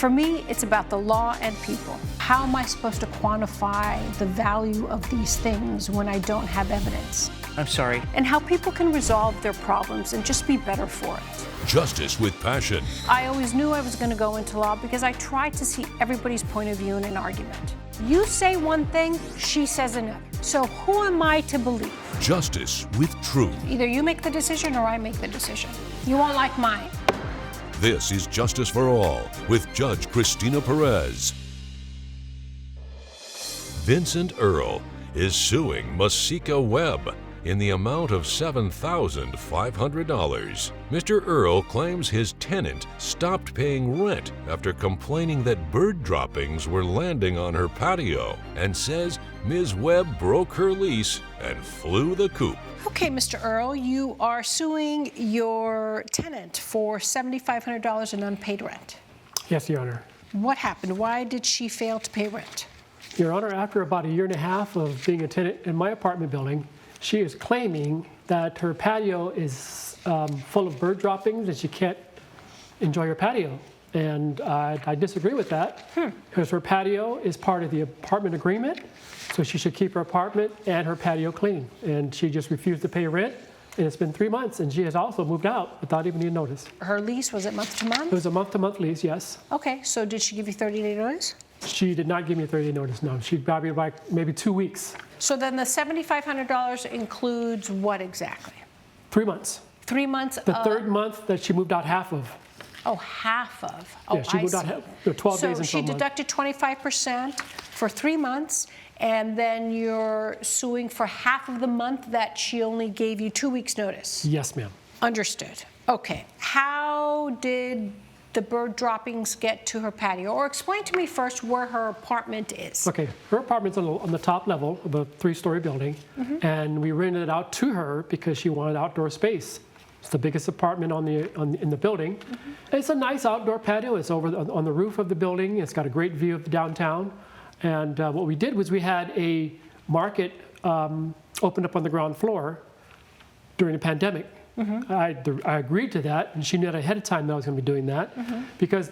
For me, it's about the law and people. How am I supposed to quantify the value of these things when I don't have evidence? I'm sorry. And how people can resolve their problems and just be better for it. Justice with passion. I always knew I was going to go into law because I tried to see everybody's point of view in an argument. You say one thing, she says another. So who am I to believe? Justice with truth. Either you make the decision or I make the decision. You won't like mine. This is Justice for All with Judge Cristina Perez. Vincent Earl is suing Masika Webb in the amount of $7,500. Mr. Earl claims his tenant stopped paying rent after complaining that bird droppings were landing on her patio and says Ms. Webb broke her lease and flew the coop. Okay, Mr. Earl, you are suing your tenant for $7,500 in unpaid rent. Yes, Your Honor. What happened? Why did she fail to pay rent? Your Honor, after about a year and a half of being a tenant in my apartment building, she is claiming that her patio is full of bird droppings and she can't enjoy her patio. And I disagree with that because her patio is part of the apartment agreement, so she should keep her apartment and her patio clean. And she just refused to pay rent, and it's been 3 months, and she has also moved out without even being noticed. Her lease, was it month to month? It was a month-to-month lease, yes. Okay, so did she give you 30-day notice? She did not give me a 30-day notice, no. She got me like maybe 2 weeks. So then the $7,500 includes what exactly? 3 months. 3 months The third month that she moved out half of. Oh, half of. Oh, Yeah, she moved out 12 days into a month. So she deducted 25% for 3 months, and then you're suing for half of the month that she only gave you 2 weeks' notice? Yes, ma'am. Understood. Okay. How did the bird droppings get to her patio? Or explain to me first where her apartment is. Okay, her apartment's on the top level of a 3-story building, and we rented it out to her because she wanted outdoor space. It's the biggest apartment in the building. It's a nice outdoor patio. It's over on the roof of the building. It's got a great view of the downtown. And what we did was we had a market opened up on the ground floor during the pandemic. I agreed to that, and she knew ahead of time that I was going to be doing that, because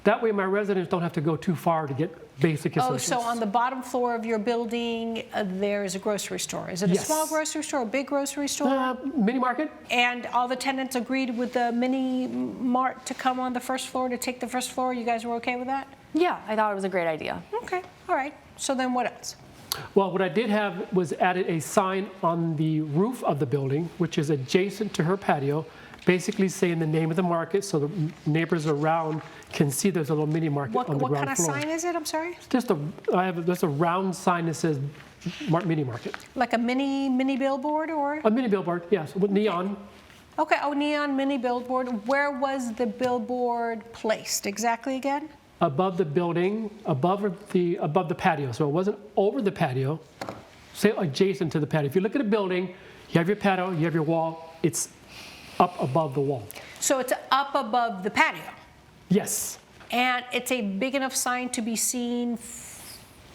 that way my residents don't have to go too far to get basic essentials. Oh, so on the bottom floor of your building, there is a grocery store. Is it a small grocery store, a big grocery store? Mini market. And all the tenants agreed with the mini mart to come on the first floor, to take the first floor? You guys were okay with that? Yeah, I thought it was a great idea. Okay, all right. So then what else? Well, what I did have was added a sign on the roof of the building, which is adjacent to her patio, basically saying the name of the market so the neighbors around can see there's a little mini market on the ground floor. What kind of sign is it? I'm sorry? Just there's a round sign that says mini market. Like a mini billboard or? A mini billboard, yes, with neon. Okay, neon mini billboard. Where was the billboard placed exactly again? Above the building, above the patio. So it wasn't over the patio, say adjacent to the patio. If you look at a building, you have your patio, you have your wall, it's up above the wall. So it's up above the patio? Yes. And it's a big enough sign to be seen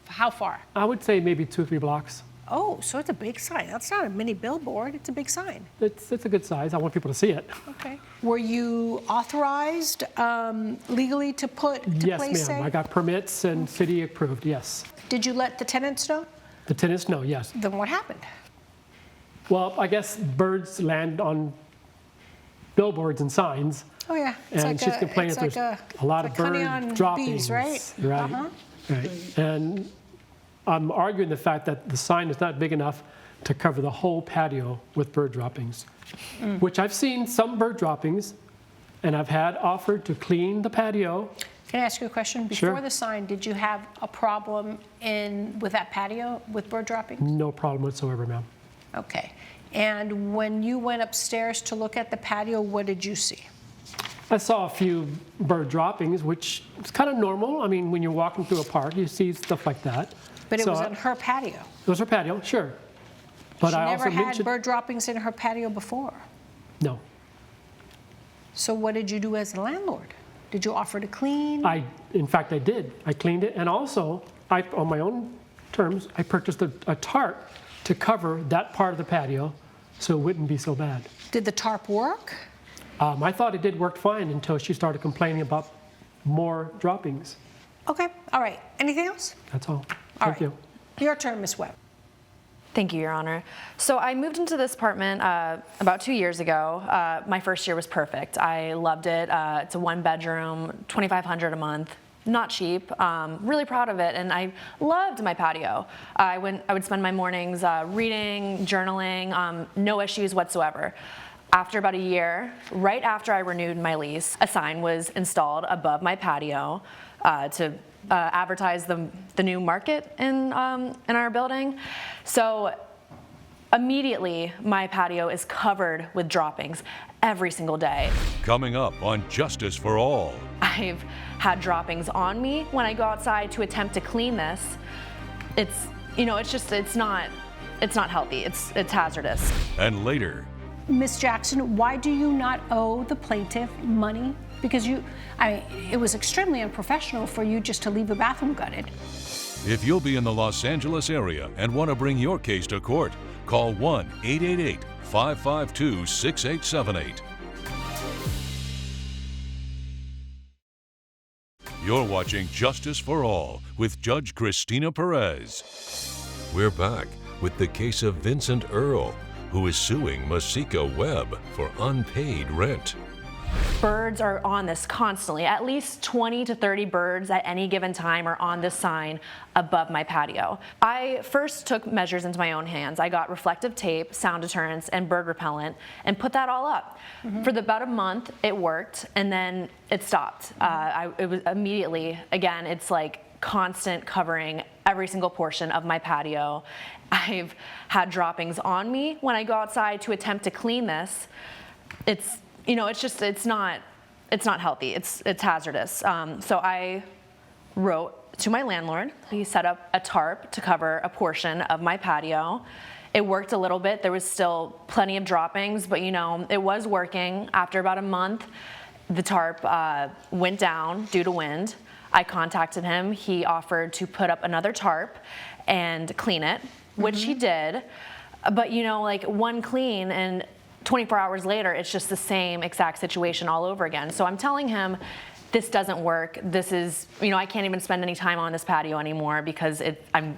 how far? I would say maybe 2 or 3 blocks. Oh, so it's a big sign. That's not a mini billboard, it's a big sign. It's a good size. I want people to see it. Okay. Were you authorized legally to place Yes, ma'am. I got permits and city approved, yes. Did you let the tenants know? The tenants know, yes. Then what happened? Well, I guess birds land on billboards and signs. Oh, yeah. And she's complaining that there's a lot of bird droppings. Bees, right? Right. Right. And I'm arguing the fact that the sign is not big enough to cover the whole patio with bird droppings, which I've seen some bird droppings, and I've had offered to clean the patio. Can I ask you a question? Before the sign, did you have a problem with that patio with bird droppings? No problem whatsoever, ma'am. Okay. And when you went upstairs to look at the patio, what did you see? I saw a few bird droppings, which is kind of normal. I mean, when you're walking through a park, you see stuff like that. But it was on her patio. It was her patio, sure. But she I never also had mentioned bird droppings in her patio before. No. So what did you do as a landlord? Did you offer to clean? In fact, I did. I cleaned it, and also, on my own terms, I purchased a tarp to cover that part of the patio so it wouldn't be so bad. Did the tarp work? I thought it did work fine until she started complaining about more droppings. Okay, all right. Anything else? That's all. All Thank right. you. Your turn, Ms. Webb. Thank you, Your Honor. So I moved into this apartment about 2 years ago. My first year was perfect. I loved it. It's a 1-bedroom, $2,500 a month. Not cheap. Really proud of it, and I loved my patio. I would spend my mornings reading, journaling, no issues whatsoever. After about a year, right after I renewed my lease, a sign was installed above my patio to advertise the new market in our building. So immediately, my patio is covered with droppings every single day. Coming up on Justice for All. I've had droppings on me when I go outside to attempt to clean this. It's not healthy. It's hazardous. And later, Ms. Jackson, why do you not owe the plaintiff money? Because it was extremely unprofessional for you just to leave a bathroom gutted. if you'll be in the Los Angeles area and want to bring your case to court, call 1-888-552-6878. You're watching Justice for All with Judge Cristina Perez. We're back with the case of Vincent Earl, who is suing Masika Webb for unpaid rent. Birds are on this constantly. At least 20 to 30 birds at any given time are on this sign above my patio. I first took measures into my own hands. I got reflective tape, sound deterrents, and bird repellent, and put that all up. For about a month, it worked, and then it stopped. It was immediately, again, it's like constant covering every single portion of my patio. I've had droppings on me when I go outside to attempt to clean this. It's not healthy. It's hazardous. So I wrote to my landlord. He set up a tarp to cover a portion of my patio. It worked a little bit. There was still plenty of droppings, but it was working. After about a month, the tarp went down due to wind. I contacted him. He offered to put up another tarp and clean it, which he did. But like one clean and 24 hours later, it's just the same exact situation all over again. So I'm telling him, this doesn't work. This is, I can't even spend any time on this patio anymore because I'm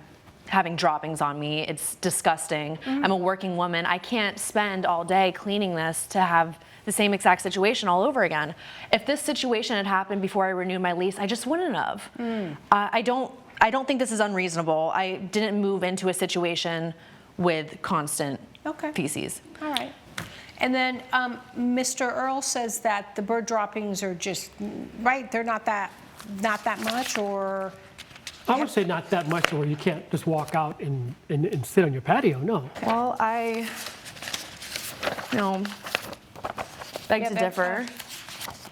having droppings on me. It's disgusting. I'm a working woman. I can't spend all day cleaning this to have the same exact situation all over again. If this situation had happened before I renewed my lease, I just wouldn't have. I don't think this is unreasonable. I didn't move into a situation with constant feces. All right. And then Mr. Earl says that the bird droppings are just, right, they're not that much, or? I would say not that much, or you can't just walk out and sit on your patio, no. Well, I beg to differ.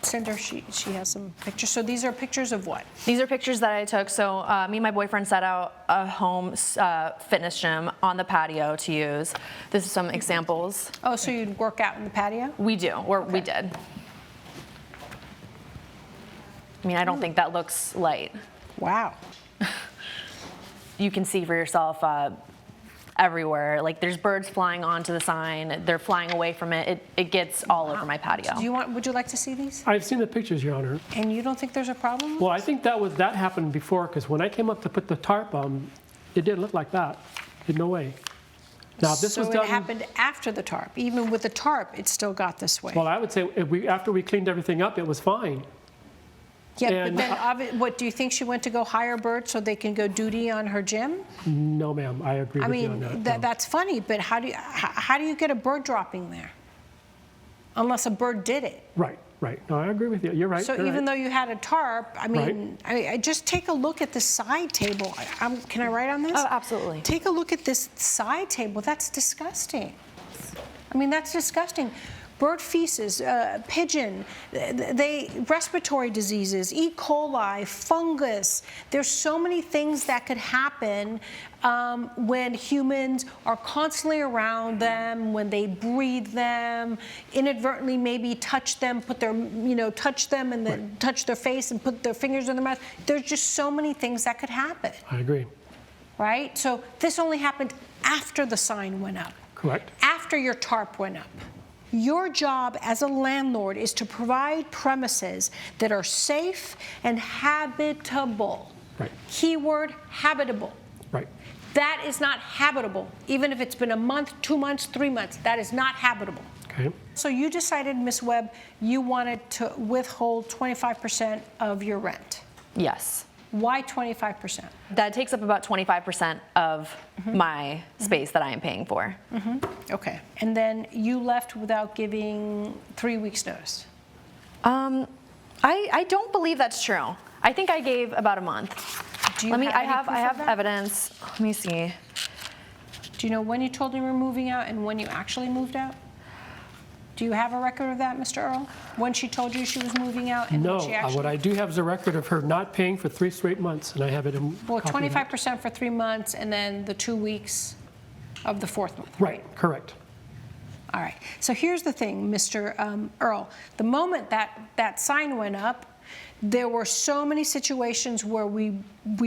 Send her, she has some pictures. So these are pictures of what? These are pictures that I took. So me and my boyfriend set out a home fitness gym on the patio to use. This is some examples. Oh, so you'd work out in the patio? We do, or we did. I don't think that looks light. Wow. You can see for yourself everywhere. Like there's birds flying onto the sign. They're flying away from it. It gets all over my patio. Would you like to see these? I've seen the pictures, Your Honor. And you don't think there's a problem? Well, I think that happened before, because when I came up to put the tarp on, it didn't look like that. No way. Now, this was done. It happened after the tarp. Even with the tarp, it still got this way. Well, I would say after we cleaned everything up, it was fine. Yeah, but then, what, do you think she went to go hire birds so they can go duty on her gym? No, ma'am, I agree with you on that. That's funny, but how do you get a bird dropping there? Unless a bird did it. Right. No, I agree with you. You're right. So even though you had a tarp, just take a look at the side table. Can I write on this? Oh, absolutely. Take a look at this side table. That's disgusting. That's disgusting. Bird feces, pigeon, respiratory diseases, E. coli, fungus. There's so many things that could happen when humans are constantly around them, when they breathe them, inadvertently maybe touch them, touch them and then touch their face and put their fingers in their mouth. There's just so many things that could happen. I agree. Right? So this only happened after the sign went up. Correct. After your tarp went up. Your job as a landlord is to provide premises that are safe and habitable. Right. Keyword, habitable. Right. That is not habitable. Even if it's been a month, 2 months, 3 months, that is not habitable. Okay. So you decided, Ms. Webb, you wanted to withhold 25% of your rent. Yes. Why 25%? That takes up about 25% of my space that I am paying for. Okay. And then you left without giving 3 weeks' notice. I don't believe that's true. I think I gave about a month. Do you I have have any proof of that? evidence. Let me see. Do you know when you told them you were moving out and when you actually moved out? Do you have a record of that, Mr. Earl? When she told you she was moving out and No, when she actually... what I do have is a record of her not paying for 3 straight months, and I have it in. Well, copy of that. 25% for 3 months and then the 2 weeks of the 4th month. Right, correct. All right. So here's the thing, Mr. Earl. The moment that sign went up, there were so many situations where we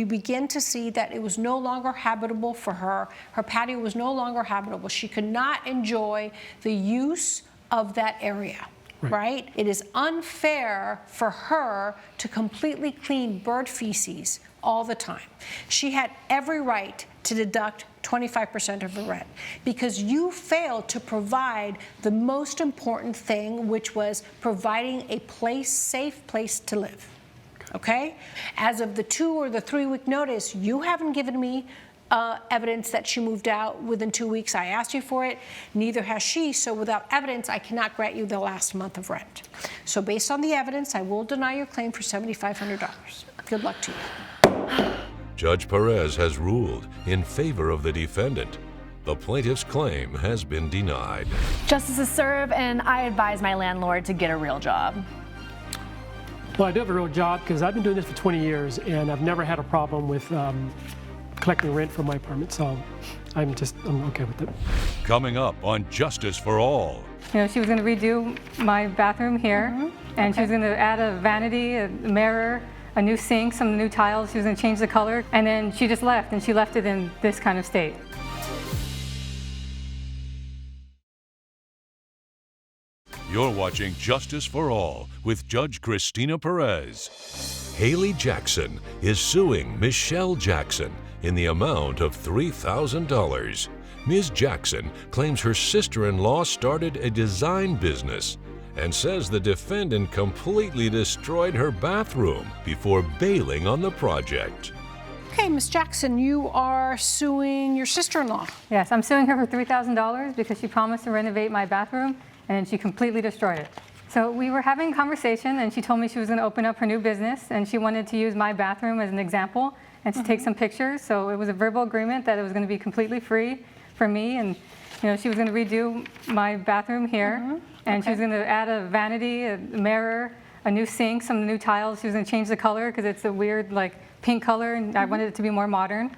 begin to see that it was no longer habitable for her. Her patio was no longer habitable. She could not enjoy the use of that area, right? It is unfair for her to completely clean bird feces all the time. She had every right to deduct 25% of the rent because you failed to provide the most important thing, which was providing a place, safe place to live. Okay? As of the 2 or the 3 week notice, you haven't given me evidence that she moved out within 2 weeks. I asked you for it. Neither has she. So without evidence, I cannot grant you the last month of rent. So based on the evidence, I will deny your claim for $7,500. Good luck to you. Judge Perez has ruled in favor of the defendant. The plaintiff's claim has been denied. Justice is served, and I advise my landlord to get a real job. Well, I do have a real job because I've been doing this for 20 years, and I've never had a problem with collecting rent from my apartment, so I'm okay with it. Coming up on Justice for All. You know, she was going to redo my bathroom here, and she was going to add a vanity, a mirror, a new sink, some new tiles. She was going to change the color, and then she just left, and she left it in this kind of state. You're watching Justice for All with Judge Cristina Perez. Haley Jackson is suing Michelle Jackson in the amount of $3,000. Ms. Jackson claims her sister-in-law started a design business and says the defendant completely destroyed her bathroom before bailing on the project. Okay, Ms. Jackson, you are suing your sister-in-law. Yes, I'm suing her for $3,000 because she promised to renovate my bathroom, and then she completely destroyed it. So we were having a conversation, and she told me she was going to open up her new business, and she wanted to use my bathroom as an example and to take some pictures. So it was a verbal agreement that it was going to be completely free for me, and you know, she was going to redo my bathroom here, and she was going to add a vanity, a mirror, a new sink, some new tiles. She was going to change the color because it's a weird like pink color, and I wanted it to be more modern.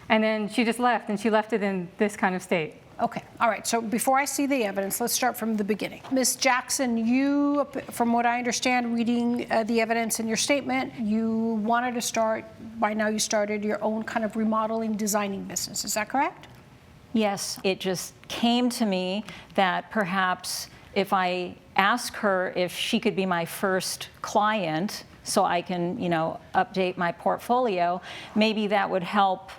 And then she just left, and she left it in this kind of state. Okay, all right, so before I see the evidence, let's start from the beginning. Ms. Jackson, you, from what I understand, reading the evidence in your statement, you wanted to start, by now you started your own kind of remodeling, designing business, is that correct? Yes, it just came to me that perhaps if I ask her if she could be my first client so I can, you know, update my portfolio, maybe that would help,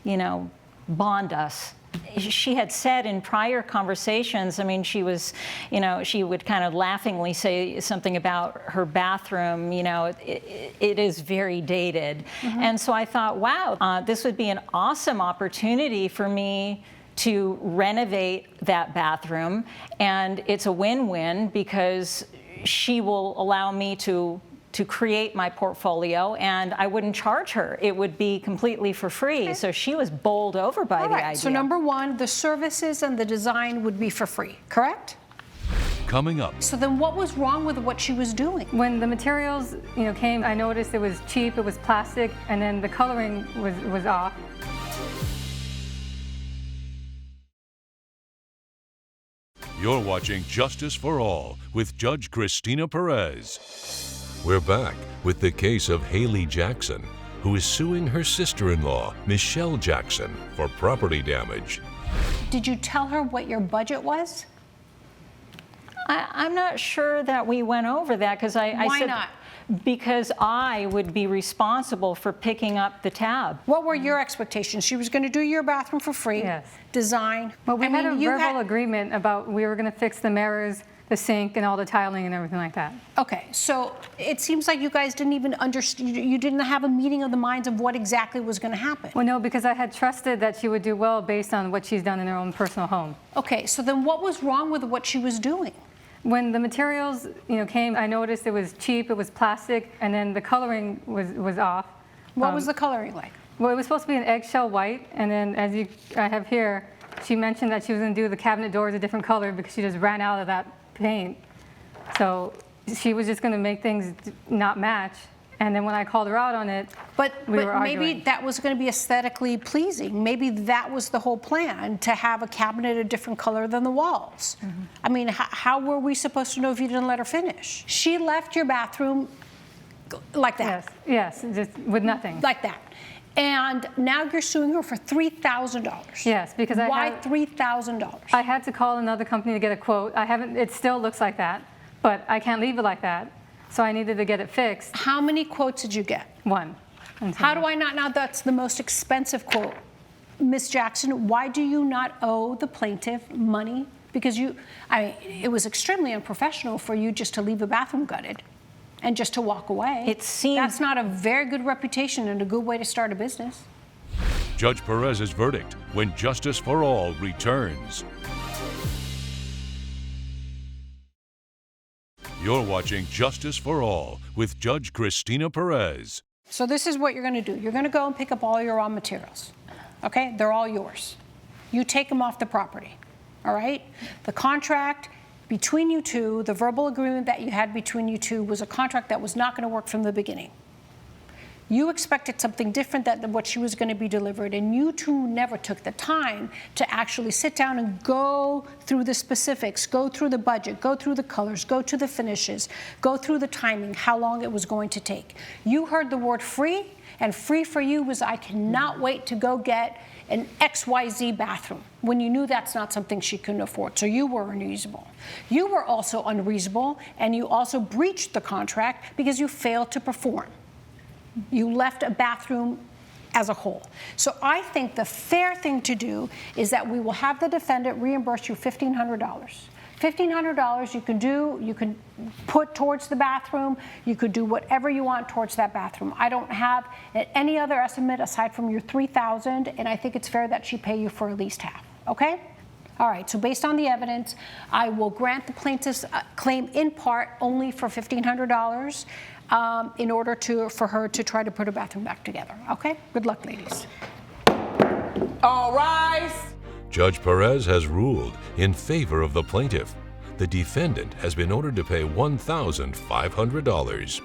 you know, bond us. She had said in prior conversations, I mean, she was, you know, she would kind of laughingly say something about her bathroom, you know, it is very dated. And so I thought, wow, this would be an awesome opportunity for me to renovate that bathroom. And it's a win-win because she will allow me to create my portfolio, and I wouldn't charge her. It would be completely for free. Okay. So she was bowled over by the idea. So number one, the services and the design would be for free, correct? Coming up. So then what was wrong with what she was doing? When the materials, you know, came, I noticed it was cheap, it was plastic, and then the coloring was off. You're watching Justice for All with Judge Cristina Perez. We're back with the case of Haley Jackson, who is suing her sister-in-law, Michelle Jackson, for property damage. Did you tell her what your budget was? I'm not sure that we went over that because I Why said, not? Because I would be responsible for picking up the tab. What were your expectations? She was going to do your bathroom for free. Yes. Design. But we had a you verbal agreement about we were going to fix the mirrors, the sink, and all the tiling and everything like that. Okay, so it seems like you guys didn't even understand, you didn't have a meeting of the minds of what exactly was going to happen. Well, no, because I had trusted that she would do well based on what she's done in her own personal home. Okay, so then what was wrong with what she was doing? When the materials, came, I noticed it was cheap, it was plastic, and then the coloring was off. What was the coloring like? Well, it was supposed to be an eggshell white, and then I have here, she mentioned that she was going to do the cabinet doors a different color because she just ran out of that paint. So she was just going to make things not match. And then when I called her out on it, But we were maybe arguing. that was going to be aesthetically pleasing. Maybe that was the whole plan, to have a cabinet a different color than the walls. Mm-hmm. I mean, how were we supposed to know if you didn't let her finish? She left your bathroom like that. Yes, just with nothing. Like that. And now you're suing her for $3,000. Yes, because Why $3,000? I had to call another company to get a quote. It still looks like that, but I can't leave it like that. So I needed to get it fixed. How many quotes did you get? One. How do I not know that's the most expensive quote? Ms. Jackson, why do you not owe the plaintiff money? Because it was extremely unprofessional for you just to leave the bathroom gutted and just to walk away. It seems that's not a very good reputation and a good way to start a business. Judge Perez's verdict when Justice for All returns. You're watching Justice for All with Judge Cristina Perez. So this is what you're going to do. You're going to go and pick up all your raw materials. Okay? They're all yours. You take them off the property. All right? The contract between you two, the verbal agreement that you had between you two, was a contract that was not going to work from the beginning. You expected something different than what she was going to be delivered, and you two never took the time to actually sit down and go through the specifics, go through the budget, go through the colors, go to the finishes, go through the timing, how long it was going to take. You heard the word free, and free for you was, I cannot wait to go get an XYZ bathroom, when you knew that's not something she couldn't afford. So you were unreasonable. You were also unreasonable, and you also breached the contract because you failed to perform. You left a bathroom as a whole. So I think the fair thing to do is that we will have the defendant reimburse you $1,500. $1,500 you can put towards the bathroom. You could do whatever you want towards that bathroom. I don't have any other estimate aside from your $3,000, and I think it's fair that she pay you for at least half. Okay? All right, so based on the evidence, I will grant the plaintiff's claim in part only for $1,500 in order for her to try to put her bathroom back together. Okay? Good luck, ladies. All rise. Judge Perez has ruled in favor of the plaintiff. The defendant has been ordered to pay $1,500.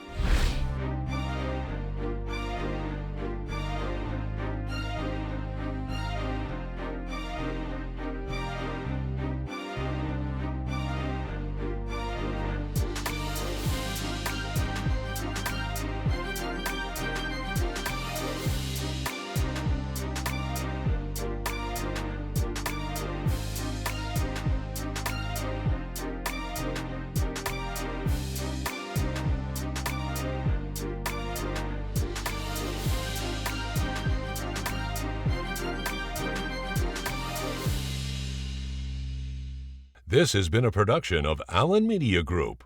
This has been a production of Allen Media Group.